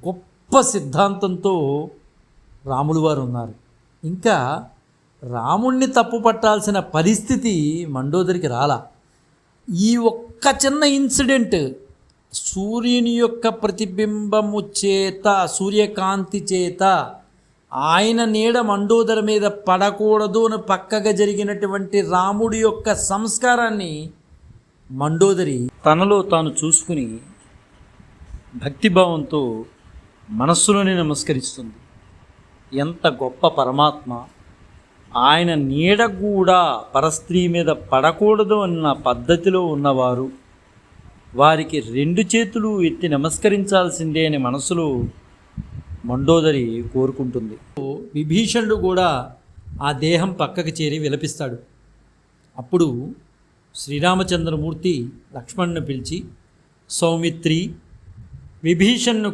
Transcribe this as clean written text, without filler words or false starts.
గొప్ప సిద్ధాంతంతో రాములు వారు ఉన్నారు. ఇంకా రాముణ్ణి తప్పు పట్టాల్సిన పరిస్థితి మండోదరికి రాలా. ఈ ఒక్క చిన్న ఇన్సిడెంట్ సూర్యుని యొక్క ప్రతిబింబము చేత, సూర్యకాంతి చేత ఆయన నీడ మండోదరి మీద పడకూడదు అని పక్కగా జరిగినటువంటి రాముడి యొక్క సంస్కారాన్ని మండోదరి తనలో తాను చూసుకుని భక్తిభావంతో మనస్సులోనే నమస్కరిస్తుంది. ఎంత గొప్ప పరమాత్మ! ఆయన నీడ కూడా పరస్త్రీ మీద పడకూడదు అన్న పద్ధతిలో ఉన్నవారు, వారికి 2 చేతులు ఎత్తి నమస్కరించాల్సిందే అని మనసులో మండోదరి కోరుకుంటుంది. విభీషణుడు కూడా ఆ దేహం పక్కకు చేరి విలపిస్తాడు. అప్పుడు శ్రీరామచంద్రమూర్తి లక్ష్మణ్ను పిలిచి, సౌమిత్రి, విభీషణ్ను